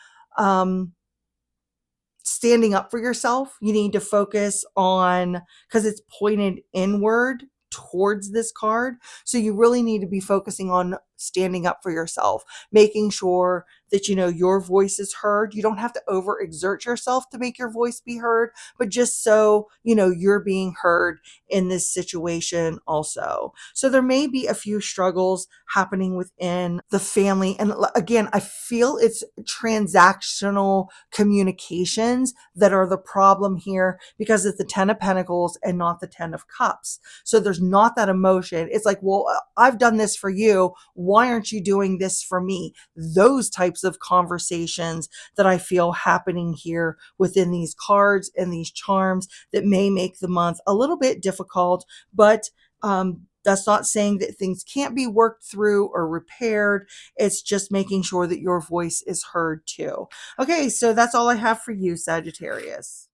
standing up for yourself. You need to focus on, because it's pointed inward towards this card. So you really need to be focusing on standing up for yourself, making sure that your voice is heard. You don't have to overexert yourself to make your voice be heard, but just so you're being heard in this situation also. So there may be a few struggles happening within the family, and again, I feel it's transactional communications that are the problem here, because it's the 10 of Pentacles and not the 10 of Cups. So there's not that emotion. It's like, well, I've done this for you, why aren't you doing this for me? Those types of conversations that I feel happening here within these cards and these charms that may make the month a little bit difficult, but that's not saying that things can't be worked through or repaired. It's just making sure that your voice is heard too. Okay, so that's all I have for you, Sagittarius.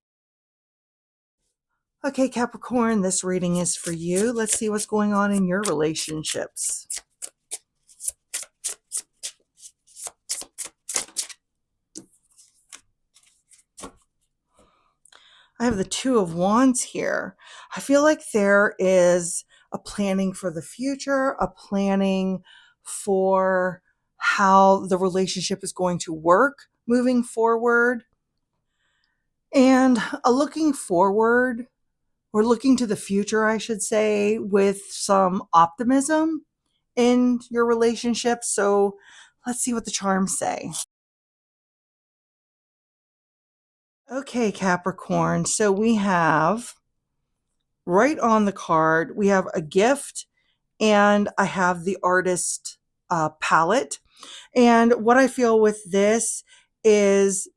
Okay, Capricorn, this reading is for you. Let's see what's going on in your relationships. I have the Two of Wands here. I feel like there is a planning for the future, a planning for how the relationship is going to work moving forward, and a looking forward, or looking to the future, I should say, with some optimism in your relationship. So let's see what the charms say. Okay, Capricorn. So we have right on the card, we have a gift, and I have the artist palette. And what I feel with this is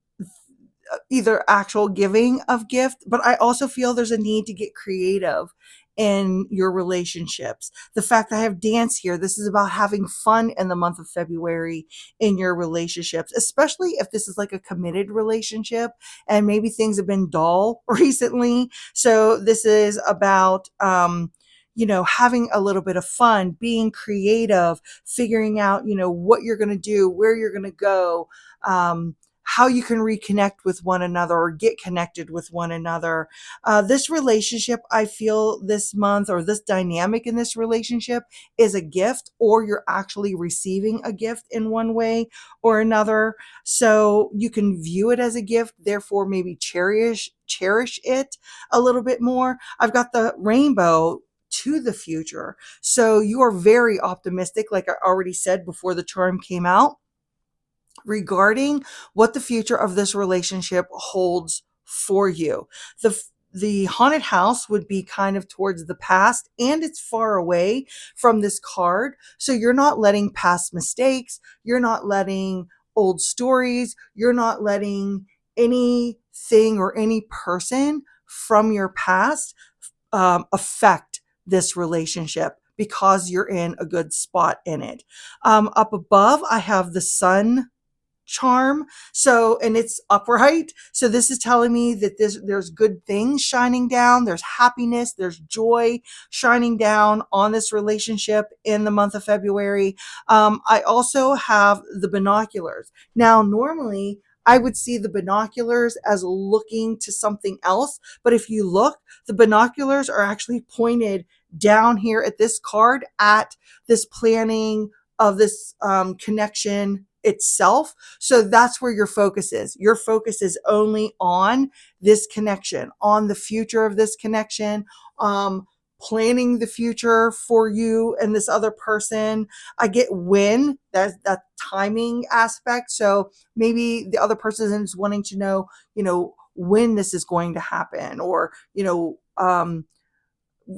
either actual giving of gift, but I also feel there's a need to get creative in your relationships. The fact that I have dance here, this is about having fun in the month of February in your relationships, especially if this is like a committed relationship and maybe things have been dull recently. So this is about having a little bit of fun, being creative, figuring out what you're going to do, where you're going to go, how you can reconnect with one another or get connected with one another. This relationship, I feel this month, or this dynamic in this relationship, is a gift, or you're actually receiving a gift in one way or another. So you can view it as a gift, therefore maybe cherish it a little bit more. I've got the rainbow to the future. So you are very optimistic, like I already said before the charm came out, regarding what the future of this relationship holds for you. the haunted house would be kind of towards the past, and it's far away from this card. So you're not letting past mistakes, you're not letting old stories, you're not letting anything or any person from your past affect this relationship, because you're in a good spot in it. Up above, I have the sun charm. So, and it's upright. So this is telling me that there's good things shining down. There's happiness. There's joy shining down on this relationship in the month of February. I also have the binoculars. Now, normally I would see the binoculars as looking to something else. But if you look, the binoculars are actually pointed down here at this card at this planning of this connection itself. So that's where your focus is. Your focus is only on this connection, on the future of this connection, planning the future for you and this other person. I get when, that timing aspect. So maybe the other person is wanting to know, when this is going to happen, or,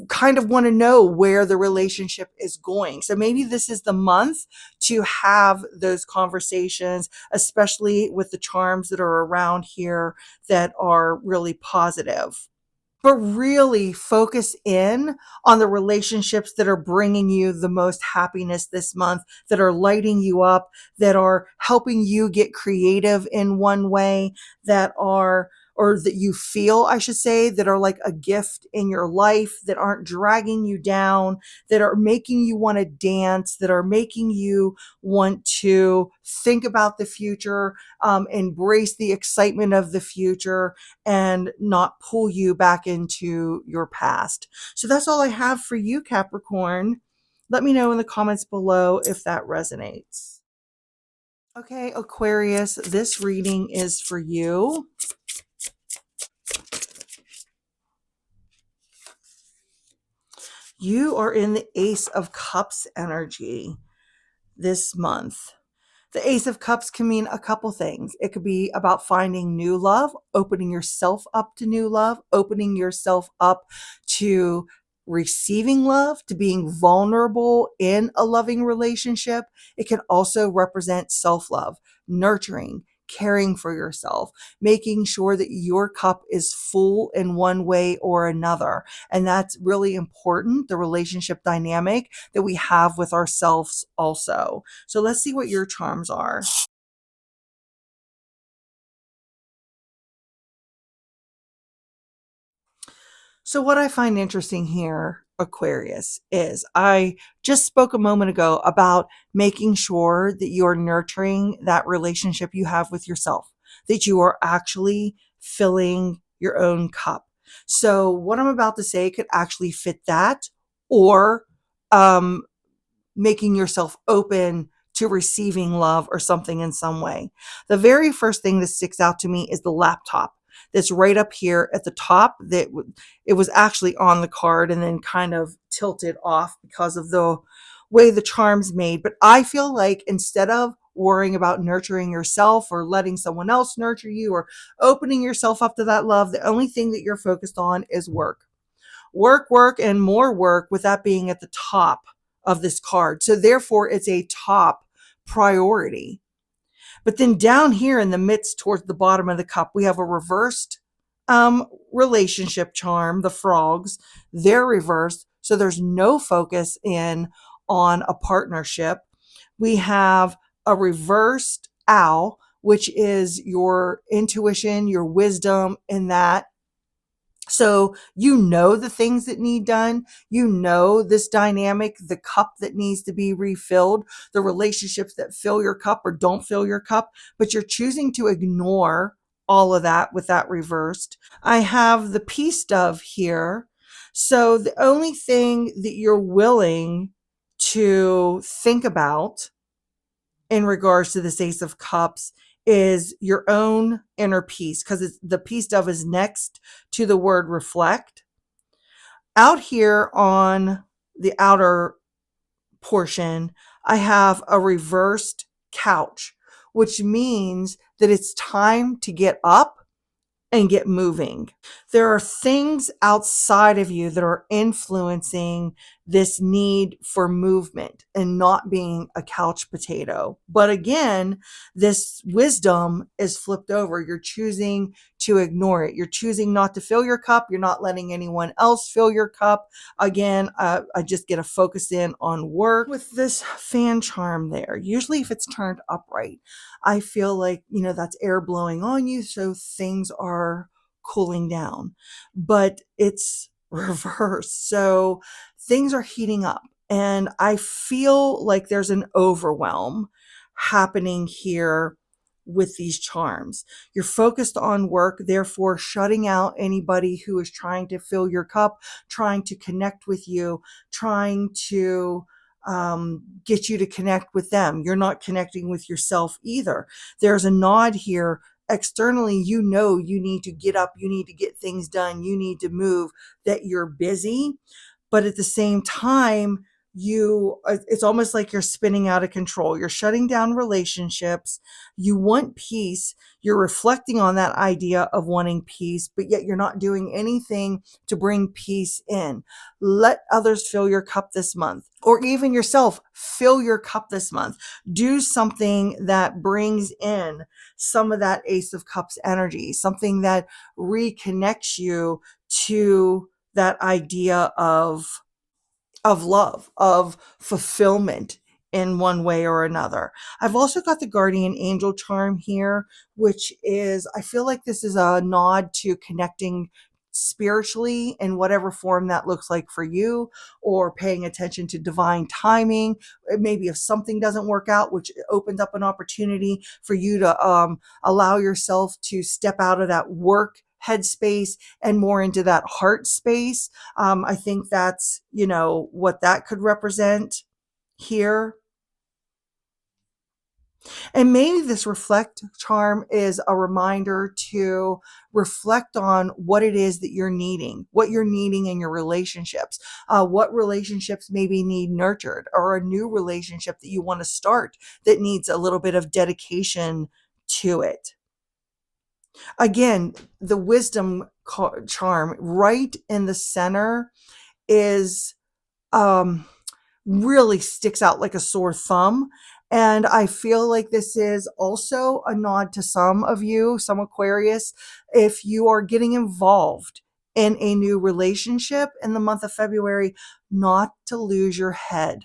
kind of want to know where the relationship is going. So maybe this is the month to have those conversations, especially with the charms that are around here that are really positive. But really focus in on the relationships that are bringing you the most happiness this month, that are lighting you up, that are helping you get creative in one way, that are, or that you feel, I should say, that are like a gift in your life, that aren't dragging you down, that are making you want to dance, that are making you want to think about the future, embrace the excitement of the future, and not pull you back into your past. So that's all I have for you, Capricorn. Let me know in the comments below if that resonates. Okay, Aquarius, this reading is for you. You are in the Ace of Cups energy this month. The Ace of Cups can mean a couple things. It could be about finding new love, opening yourself up to new love, opening yourself up to receiving love, to being vulnerable in a loving relationship. It can also represent self-love, nurturing, caring for yourself, making sure that your cup is full in one way or another. And that's really important, the relationship dynamic that we have with ourselves also. So let's see what your charms are. So what I find interesting here, Aquarius, is I just spoke a moment ago about making sure that you're nurturing that relationship you have with yourself, that you are actually filling your own cup. So what I'm about to say could actually fit that, or um, making yourself open to receiving love or something in some way. The very first thing that sticks out to me is the laptop that's right up here at the top. That it was actually on the card and then kind of tilted off because of the way the charm's made. But I feel like instead of worrying about nurturing yourself or letting someone else nurture you or opening yourself up to that love, the only thing that you're focused on is work. Work, work, and more work, with that being at the top of this card. So therefore, it's a top priority. But then down here in the midst, towards the bottom of the cup, we have a reversed relationship charm, the frogs. They're reversed. So there's no focus in on a partnership. We have a reversed owl, which is your intuition, your wisdom in that. So you know the things that need done. You know this dynamic, the cup that needs to be refilled, the relationships that fill your cup or don't fill your cup, but you're choosing to ignore all of that with that reversed. I have the peace dove here. So the only thing that you're willing to think about in regards to this Ace of Cups is your own inner peace, because the peace dove is next to the word reflect. Out here on the outer portion, I have a reversed couch, which means that it's time to get up and get moving. There are things outside of you that are influencing this need for movement and not being a couch potato. But again, this wisdom is flipped over. You're choosing to ignore it. You're choosing not to fill your cup. You're not letting anyone else fill your cup. Again, I just get to focus in on work with this fan charm there. Usually, if it's turned upright, I feel like, that's air blowing on you. So things are cooling down, but it's reversed. So things are heating up. And I feel like there's an overwhelm happening here with these charms. You're focused on work, therefore shutting out anybody who is trying to fill your cup, trying to connect with you, trying to get you to connect with them. You're not connecting with yourself either. There's a nod here. Externally, you need to get up, you need to get things done, you need to move, that you're busy. But at the same time, it's almost like you're spinning out of control. You're shutting down relationships. You want peace. You're reflecting on that idea of wanting peace, but yet you're not doing anything to bring peace in. Let others fill your cup this month, or even yourself fill your cup this month. Do something that brings in some of that Ace of Cups energy, something that reconnects you to that idea of love, of fulfillment in one way or another. I've also got the guardian angel charm here, which is, I feel like this is a nod to connecting spiritually in whatever form that looks like for you, or paying attention to divine timing. Maybe if something doesn't work out, which opens up an opportunity for you to allow yourself to step out of that work headspace and more into that heart space. I think that's, what that could represent here. And maybe this reflect charm is a reminder to reflect on what it is that you're needing, what you're needing in your relationships, what relationships maybe need nurtured, or a new relationship that you want to start that needs a little bit of dedication to it. Again, the wisdom charm right in the center is really sticks out like a sore thumb. And I feel like this is also a nod to some of you, some Aquarius, if you are getting involved in a new relationship in the month of February, not to lose your head,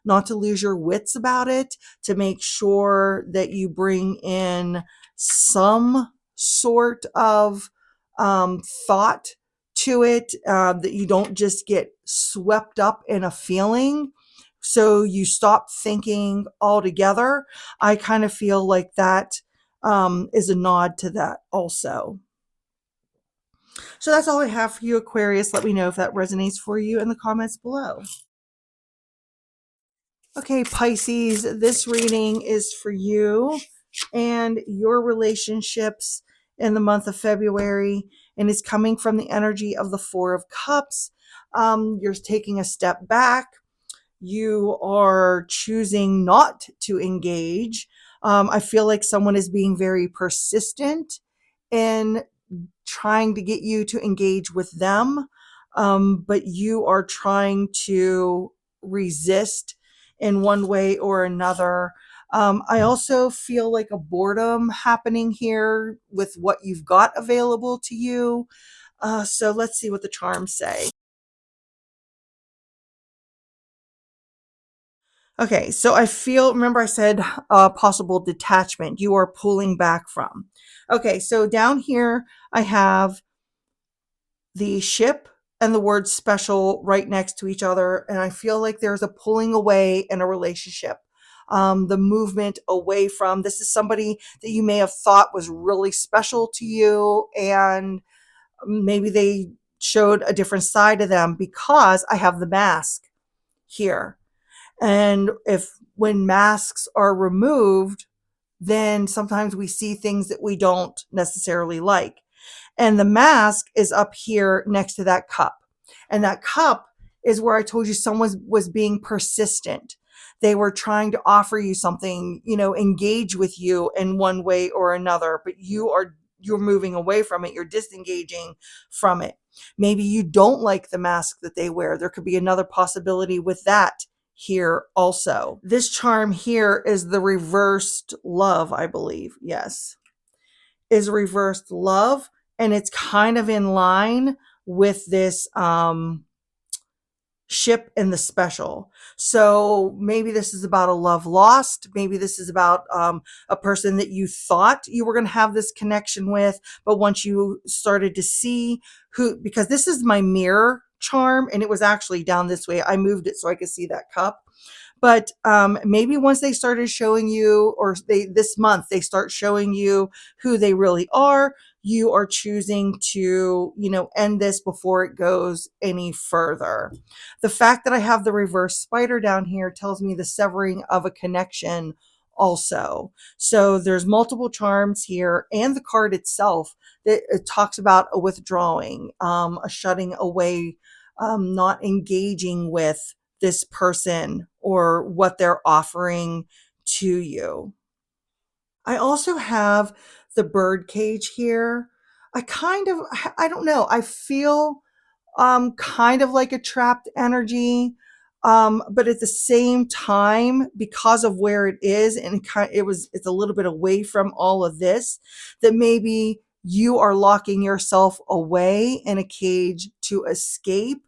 not to lose your wits about it, to make sure that you bring in some sort of thought to it, that you don't just get swept up in a feeling. So you stop thinking altogether. I kind of feel like that is a nod to that also. So that's all I have for you, Aquarius. Let me know if that resonates for you in the comments below. Okay, Pisces, this reading is for you and your relationships in the month of February, and is coming from the energy of the Four of Cups. You're taking a step back. You are choosing not to engage. I feel like someone is being very persistent in trying to get you to engage with them, but you are trying to resist in one way or another. I also feel like a boredom happening here with what you've got available to you. So let's see what the charms say. Okay, so remember I said possible detachment, you are pulling back from. Okay, so down here I have the ship and the word special right next to each other. And I feel like there's a pulling away in a relationship. The movement away from, this is somebody that you may have thought was really special to you, and maybe they showed a different side to them, because I have the mask here. And when masks are removed, then sometimes we see things that we don't necessarily like. And the mask is up here next to that cup. And that cup is where I told you someone was being persistent. They were trying to offer you something, engage with you in one way or another, but you are you're moving away from it, you're disengaging from it. Maybe you don't like the mask that they wear. There could be another possibility with that here also. This charm here is the reversed love, I believe. Yes, is reversed love, and it's kind of in line with this ship and the special. So maybe this is about a love lost. Maybe this is about a person that you thought you were going to have this connection with, but once you started to see who, because this is my mirror charm and it was actually down this way. I moved it so I could see that cup. But maybe once they started showing you, or this month they start showing you who they really are, you are choosing to, end this before it goes any further. The fact that I have the reverse spider down here tells me the severing of a connection also. So there's multiple charms here, and the card itself that it talks about a withdrawing, a shutting away, not engaging with this person or what they're offering to you. I also have the bird cage here. I don't know. I feel kind of like a trapped energy. But at the same time, because of where it is, and it's a little bit away from all of this, that maybe you are locking yourself away in a cage to escape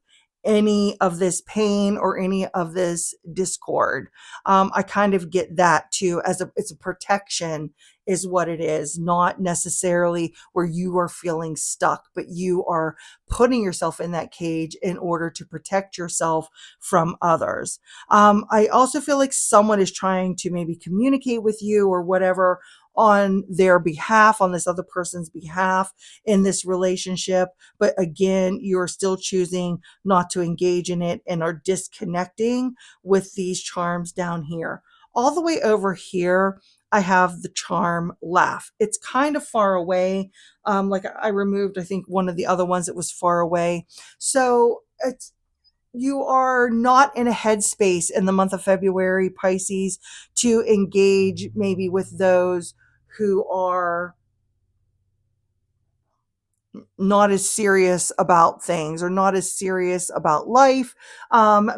any of this pain or any of this discord. I kind of get that too, it's a protection is what it is, not necessarily where you are feeling stuck, but you are putting yourself in that cage in order to protect yourself from others. I also feel like someone is trying to maybe communicate with you or whatever on their behalf, on this other person's behalf in this relationship. But again, you're still choosing not to engage in it and are disconnecting with these charms down here. All the way over here, I have the charm laugh. It's kind of far away. Like I removed, I think, one of the other ones that was far away. So you are not in a headspace in the month of February, Pisces, to engage maybe with those who are not as serious about things or not as serious about life.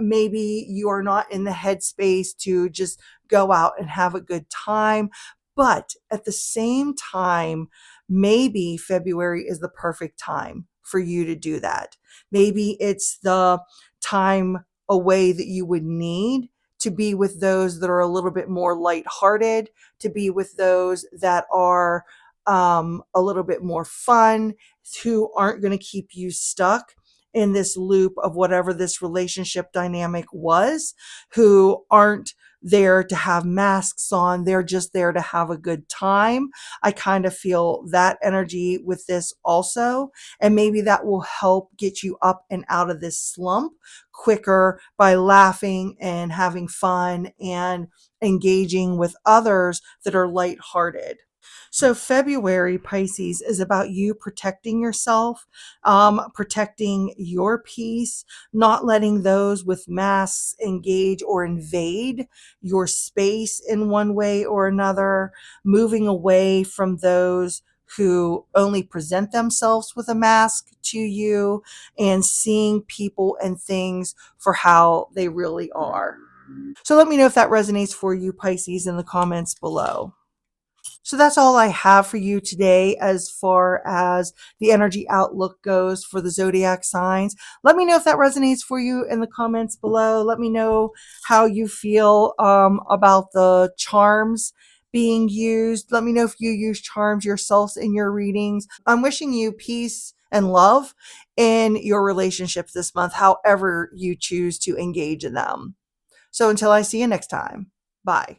Maybe you are not in the headspace to just go out and have a good time. But at the same time, maybe February is the perfect time for you to do that. Maybe it's the time away that you would need to be with those that are a little bit more lighthearted, to be with those that are a little bit more fun, who aren't going to keep you stuck in this loop of whatever this relationship dynamic was, who aren't there to have masks on. They're just there to have a good time. I kind of feel that energy with this also. And maybe that will help get you up and out of this slump quicker by laughing and having fun and engaging with others that are lighthearted. So February, Pisces, is about you protecting yourself, protecting your peace, not letting those with masks engage or invade your space in one way or another, moving away from those who only present themselves with a mask to you, and seeing people and things for how they really are. So let me know if that resonates for you, Pisces, in the comments below. So that's all I have for you today as far as the energy outlook goes for the zodiac signs. Let me know if that resonates for you in the comments below. Let me know how you feel about the charms being used. Let me know if you use charms yourselves in your readings. I'm wishing you peace and love in your relationships this month, however you choose to engage in them. So until I see you next time, bye.